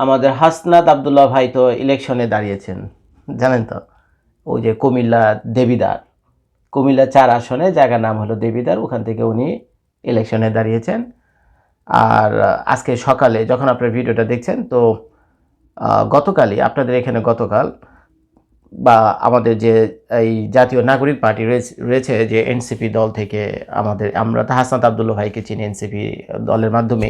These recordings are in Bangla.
আমাদের হাসনাত আব্দুল্লাহ ভাই তো ইলেকশনে দাঁড়িয়েছেন, জানেন তো। ওই যে কুমিল্লা দেবিদ্বার, কুমিল্লা 4 আসনে, জায়গার নাম হলো দেবিদ্বার, ওখান থেকে উনি ইলেকশনে দাঁড়িয়েছেন। আর আজকে সকালে যখন আপনার ভিডিওটা দেখছেন, তো গতকালই আপনাদের এখানে গতকাল বা আমাদের যে এই জাতীয় নাগরিক পার্টি রয়েছে, যে এনসিপি দল থেকে আমরা তো হাসনাত আব্দুল্লাহ ভাইকে চিনি এনসিপি দলের মাধ্যমে।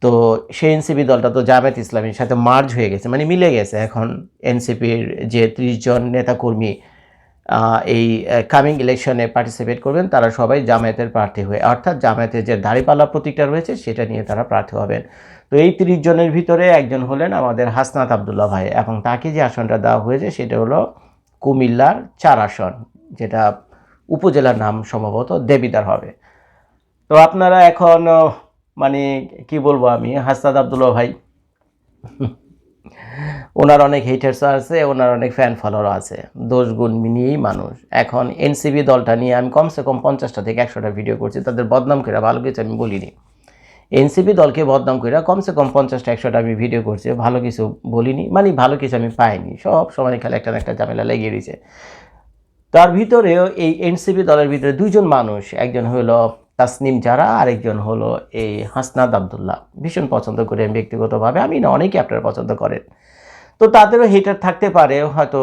তো সেই এনসিপি দলটা তো জামায়াত ইসলামীর সাথে মার্জ হয়ে গেছে, মানে মিলে গেছে। এখন এনসিপির যে 30 জন নেতাকর্মী এই কামিং ইলেকশনে পার্টিসিপেট করবেন, তারা সবাই জামায়াতের প্রার্থী হয়ে, অর্থাৎ জামায়াতের যে দাঁড়িপাল্লা প্রতীকটা রয়েছে সেটা নিয়ে তারা প্রার্থী হবেন। তো এই 30 জনের ভিতরে একজন হলেন আমাদের হাসনাত আব্দুল্লাহ ভাই, এবং তাকে যে আসনটা দেওয়া হয়েছে সেটা হলো কুমিল্লার 4 আসন, যেটা উপজেলার নাম সম্ভবত দেবিদ্বার হবে। তো আপনারা এখন মানে কি বলবো, আমি হাসনাত আব্দুল্লাহ ভাই ওনার অনেক হেটার্স আছে, ওনার অনেক ফ্যান ফলোয়ার আছে, দোষ গুণ নিয়েই মানুষ। এখন এনসিপি দলটা নিয়ে আমি কমসে কম 50টা থেকে 100টা ভিডিও করছি, তাদের বদনাম করে, ভালো কিছু আমি বলিনি। এনসিপি দলকে বদনাম করে কমসে কম 50টা 100টা আমি ভিডিও করছি, ভালো কিছু বলিনি, মানে ভালো কিছু আমি পাইনি। সব সময় খালি একটা না একটা ঝামেলা লেগে দিয়েছে। তার ভিতরেও এই এনসিপি দলের ভিতরে 2 জন মানুষ, একজন হলো তাসনিম জারা, আরেকজন হলো এই হাসনাত আব্দুল্লাহ। ভীষণ পছন্দ করি আমি ব্যক্তিগতভাবে, আমি না, অনেকেই আপনারা পছন্দ করেন। তো তাদেরও হেটার থাকতে পারে, হয়তো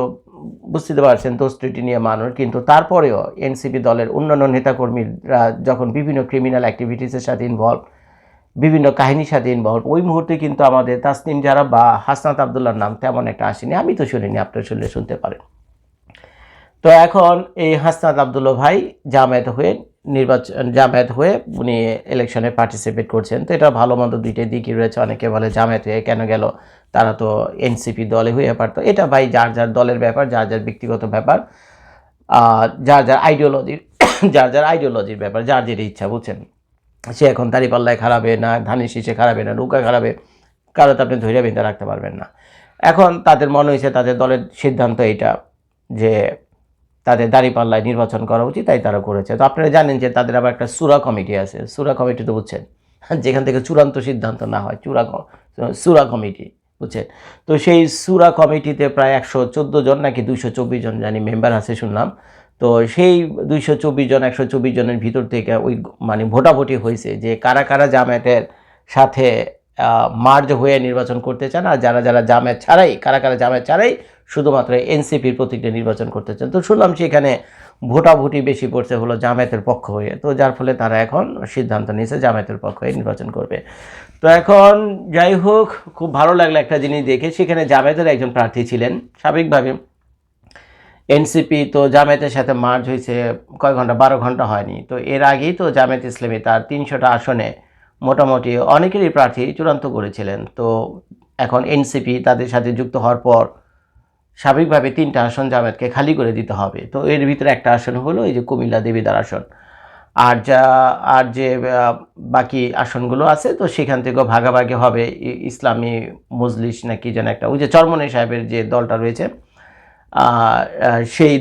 বুঝতে পারছেন, দোষ ত্রুটি নিয়ে মানুষ। কিন্তু তারপরেও এনসিপি দলের অন্যান্য নেতাকর্মীরা যখন বিভিন্ন ক্রিমিনাল অ্যাক্টিভিটিসের সাথে ইনভলভ, বিভিন্ন কাহিনীর সাথে ইনভলভ, ওই মুহূর্তে কিন্তু আমাদের তাসনিম জারা বা হাসনাত আব্দুল্লাহর নাম তেমন একটা আসেনি, আমি তো শুনিনি, আপনারা শুনলে শুনতে পারেন। তো এখন এই হাসনাত আব্দুল্লাহ ভাই জামায়াত হয়ে উনি ইলেকশনে পার্টিসিপেট করছেন। তো এটা ভালো মন্দ দুইটাই দিকই রয়েছে। অনেকে বলে জামায়াত হয়ে কেন গেল, তারা তো এনসিপি দলে হয়ে পারতো। এটা ভাই যার যার দলের ব্যাপার, যার যার ব্যক্তিগত ব্যাপার, যার যার আইডিওলজির যার যার আইডিওলজির ব্যাপার, যার যেটা ইচ্ছা, বুঝছেন। সে এখন দাঁড়িপাল্লায় খারাপে না, ধানের শীষে খারাপে না, নৌকা খারাপে, কারো তো আপনি ধৈর্য বেঁধে রাখতে পারবেন না। এখন তাদের মনে হয়েছে, তাদের দলের সিদ্ধান্ত এইটা যে তাদের দাঁড়িপাল্লায় নির্বাচন করা উচিত, তাই তারা করেছে। তো আপনারা জানেন যে তাদের আবার একটা সুরা কমিটি আছে। সুরা কমিটি তো বুঝছেন, যেখান থেকে চূড়ান্ত সিদ্ধান্ত না হয়, সুরা কমিটি, বুঝছেন। তো সেই সুরা কমিটিতে প্রায় 114 জন নাকি 224 জন জানি মেম্বার আছে শুনলাম। তো সেই 224 জন 124 জনের ভিতর থেকে ওই মানে ভোটাভুটি হয়েছে যে কারা কারা জামায়াতের সাথে মার্জ হয়ে নির্বাচন করতে চান, আর যারা যারা জামায়াত ছাড়াই, কারা কারা জামায়াত ছাড়াই শুধুমাত্র এনসিপির প্রতীকে নির্বাচন করতে চান। তো শুনলাম সেখানে ভোটাভুটি বেশি পড়ছে হলো জামায়াতের পক্ষ হয়ে। তো যার ফলে তারা এখন সিদ্ধান্ত নিয়েছে জামায়াতের পক্ষ হয়ে নির্বাচন করবে। তো এখন যাই হোক, খুব ভালো লাগলো একটা জিনিস দেখে, সেখানে জামায়াতের একজন প্রার্থী ছিলেন। স্বাভাবিকভাবে এনসিপি তো জামায়াতের সাথে মার্জ হয়েছে কয় ঘন্টা, 12 ঘন্টা হয়নি। তো এর আগেই তো জামায়াত ইসলামী তার 300টা আসনে মোটামুটি অনেকেরই প্রার্থী চূড়ান্ত করেছিলেন। তো এখন এনসিপি তাদের সাথে যুক্ত হওয়ার পর স্বাভাবিকভাবে 3টা আসন জামায়াতকে খালি করে দিতে হবে। তো এর ভিতরে একটা আসন হলো এই যে কুমিল্লা দেবিদ্বার আসন। আর যে বাকি আসনগুলো আছে, তো সেখান থেকেও ভাগাভাগি হবে। ইসলামী মজলিস নাকি যেন একটা, ওই যে চরমনাই সাহেবের যে দলটা রয়েছে, সেই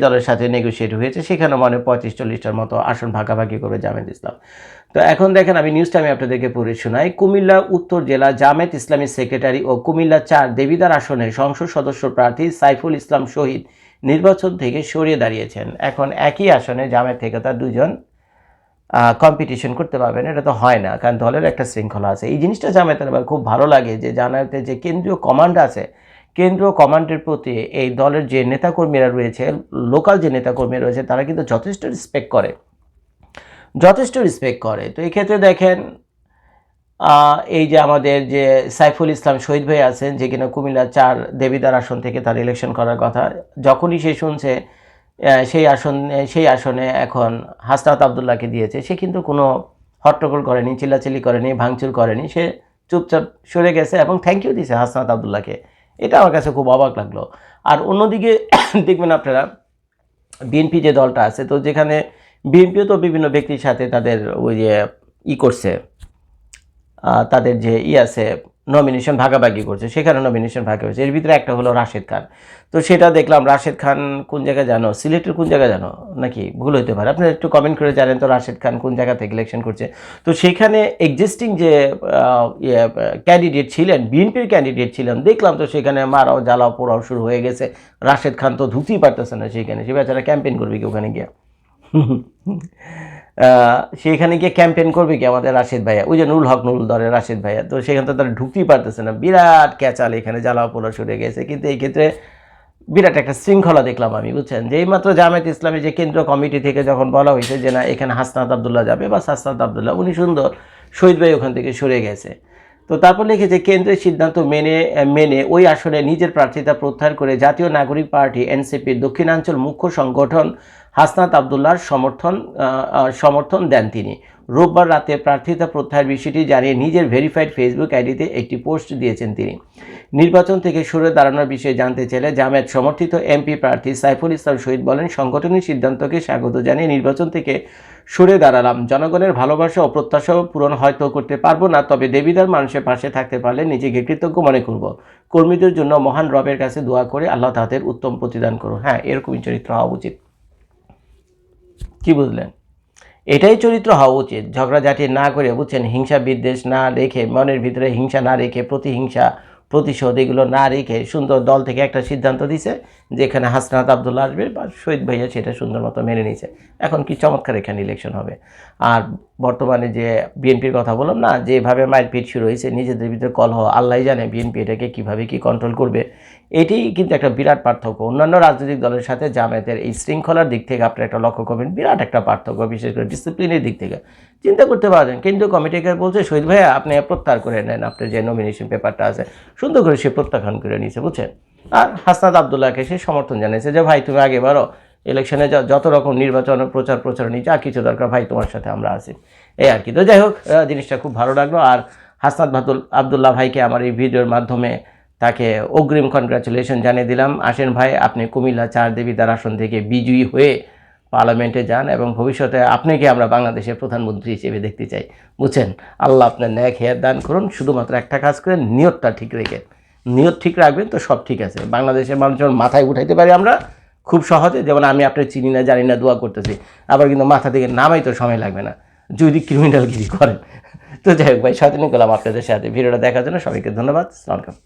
দলের সাথে নেগোশিয়েট হয়েছে। সেখানে মানে 35-40টার মতো আসন ভাগাভাগি করবে জামায়াত ইসলাম। তো এখন দেখেন, আমি নিউজটা আমি আপনাদেরকে পড়ে শোনাই। কুমিল্লা উত্তর জেলা জামায়াত ইসলামী সেক্রেটারি ও কুমিল্লা 4 দেবিদ্বার আসনের সংসদ সদস্য প্রার্থী সাইফুল ইসলাম শহীদ নির্বাচন থেকে সরিয়ে দাঁড়িয়েছেন। এখন একই আসনে জামায়াত থেকে তার 2 জন কম্পিটিশন করতে পারবেন। এটা তো হয় না, কারণ দলের একটা শৃঙ্খলা আছে। এই জিনিসটা জামায়াতের আবার খুব ভালো লাগে, যে জামায়াতের যে কেন্দ্রীয় কমান্ড আছে, কেন্দ্রীয় কমান্ডের প্রতি এই দলের যে নেতাকর্মীরা রয়েছে, লোকাল যে নেতাকর্মীরা রয়েছে, তারা কিন্তু যথেষ্ট রেসপেক্ট করে। তো এই ক্ষেত্রে দেখেন, এই যে আমাদের যে সাইফুল ইসলাম শহীদ ভাই আছেন, যে কিনা কুমিল্লা 4 দেবিদ্বার আসন থেকে তার ইলেকশন করার কথা, যখনই সে শুনছে সেই আসনে এখন হাসনাত আব্দুল্লাহকে দিয়েছে, সে কিন্তু কোনো হট্টগোল করেনি, চিল্লাচিল্লি করেনি, ভাঙচুর করেনি। সে চুপচাপ সরে গেছে এবং থ্যাংক ইউ দিয়েছে হাসনাত আব্দুল্লাহকে। এটা আমার কাছে খুব অবাক লাগলো। আর অন্যদিকে দেখবেন আপনারা, বিএনপি যে দলটা আছে, তো যেখানে বিএনপিও তো বিভিন্ন ব্যক্তির সাথে তাদের ওই যে করছে, তাদের যে আছে নমিনেশন ভাগাভাগি করছে, সেখানে নমিনেশন ভাগ হয়েছে। এর ভিতরে একটা হলো রাশেদ খান। তো সেটা দেখলাম রাশেদ খান কোন জায়গায় জানো, সিলেটের কোন জায়গায় জানো, নাকি ভুল হতে পারে, আপনারা একটু কমেন্ট করে জানেন তো রাশেদ খান কোন জায়গা থেকে ইলেকশন করছে। তো সেখানে এক্সিস্টিং যে ক্যান্ডিডেট ছিলেন, বিএনপির ক্যান্ডিডেট ছিলেন, দেখলাম তো সেখানে মারাও জ্বালাও পোড়াও শুরু হয়ে গেছে। রাশেদ খান তো ঢুকতেই পারতেছে না সেখানে, সে বেচারা ক্যাম্পেইন করবে কি ওখানে গিয়ে? সেখানে গিয়ে ক্যাম্পেইন করবে কি আমাদের রাশেদ ভাইয়া, ওই যে নুরুল হক নুরুল দরের রাশেদ ভাইয়া, তো সেখানে তো তারা ঢুকতেই পারতেছে না, বিরাট ক্যাচাল এখানে জ্বালাও পোড়া শুরু হয়ে গেছে। কিন্তু এই ক্ষেত্রে বিরাট একটা শৃঙ্খলা দেখলাম আমি, বুঝছেন, যে এইমাত্র জামায়াত ইসলামী যে কেন্দ্রীয় কমিটি থেকে যখন বলা হয়েছে যে না এখানে হাসনাত আবদুল্লাহ যাবে, বা হাসনাত আবদুল্লাহ উনি সুন্দর, শহীদ ভাই ওখান থেকে সরে গেছে। তো তারপর লিখেছে কেন্দ্রের সিদ্ধান্ত মেনে ওই আসনে নিজের প্রার্থিতা প্রত্যাহার করে জাতীয় নাগরিক পার্টি এনসিপির দক্ষিণাঞ্চল মুখ্য সংগঠন হাসনাত আবদুল্লাহর সমর্থন দেন তিনি। রোববার রাতে প্রার্থিতা প্রত্যাহার বিষয়টি জানিয়ে নিজের ভেরিফাইড ফেসবুক আইডিতে একটি পোস্ট দিয়েছেন তিনি। নির্বাচন থেকে সরে দাঁড়ানোর বিষয়ে জানতে চাইলে জামায়াত সমর্থিত এমপি প্রার্থী সাইফুল ইসলাম শহীদ বলেন, সাংগঠনিক সিদ্ধান্তকে স্বাগত জানিয়ে নির্বাচন থেকে সরে দাঁড়ালাম। জনগণের ভালোবাসা ও প্রত্যাশাও পূরণ হয়তো করতে পারবো না, তবে দেবিদার মানুষের পাশে থাকতে পারলে নিজেকে কৃতজ্ঞ মনে করব। কর্মীদের জন্য মহান রবের কাছে দোয়া করে আল্লাহ তাদের উত্তম প্রতিদান করো। হ্যাঁ, এরকমই চরিত্র হওয়া উচিত। কি বুঝলেন? এটাই চরিত্র হওয়া উচিত, ঝগড়াঝাটি না করে, বুঝছেন, হিংসা বিদ্বেষ না রেখে, মনের ভিতরে হিংসা না রেখে, প্রতিহিংসা প্রতিশোধ এগুলো না রেখে সুন্দর দল থেকে একটা সিদ্ধান্ত দিছে যে এখানে হাসনাত আবদুল্লাহ আসবে, বা শহীদ ভাইয়া সেটা সুন্দর মতো মেনে নিয়েছে। এখন কি চমৎকার এখানে ইলেকশন হবে। আর বর্তমানে যে বিএনপির কথা বললাম না, যেভাবে মারপিট শুরু হয়েছে, নিজেদের ভিতরে কলহ, আল্লাহ জানে বিএনপি এটাকে কীভাবে কি কন্ট্রোল করবে। এটাই কিন্তু একটা বিরাট পার্থক্য অন্যান্য রাজনৈতিক দলের সাথে জামায়াতের এই শৃঙ্খলার দিক থেকে আপনারা একটা লক্ষ্য করবেন, বিরাট একটা পার্থক্য, বিশেষ করে ডিসিপ্লিনের দিক থেকে চিন্তা করতে পারবেন। কিন্তু কমিটিকে বলছে শহীদ ভাইয়া আপনি প্রত্যাহার করে নেন, আপনার যে নমিনেশন পেপারটা আছে, সুন্দর করে সে প্রত্যাখ্যান করে নিয়েছে, বুঝছেন। আর হাসনাত আবদুল্লাহকে সে সমর্থন জানিয়েছে যে ভাই তুমি আগে বারো, ইলেকশনে যত রকম নির্বাচন প্রচারণী যা কিছু দরকার ভাই তোমার সাথে আমরা আছি, এই আর কি। তো যাই হোক, জিনিসটা খুব ভালো লাগলো। আর হাসনাত আবদুল্লাহ ভাইকে আমার এই ভিডিওর মাধ্যমে তাকে অগ্রিম কনগ্রাচুলেশন জানিয়ে দিলাম। আসেন ভাই, আপনি কুমিল্লা 4 দেবিদ্বার আসন থেকে বিজয়ী হয়ে পার্লামেন্টে যান, এবং ভবিষ্যতে আপনাকে আমরা বাংলাদেশের প্রধানমন্ত্রী হিসেবে দেখতে চাই, বুঝছেন। আল্লাহ আপনার ন্যাক হেয়ার দান করুন। শুধুমাত্র একটা কাজ করেন, নিয়তটা ঠিক রেখে, নিয়ত ঠিক রাখবেন তো সব ঠিক আছে। বাংলাদেশের মানুষজন মাথায় উঠাইতে পারি আমরা খুব সহজে, যেমন আমি আপনার চিনি না জানি না দোয়া করতেছি, আবার কিন্তু মাথা থেকে নামাই তো সময় লাগবে না যদি ক্রিমিনালগিরি করেন। তো যাই হোক ভাই, সচেতন করলাম আপনাদের সাথে। ভিডিওটা দেখার জন্য সবাইকে ধন্যবাদ। আসসালামু আলাইকুম।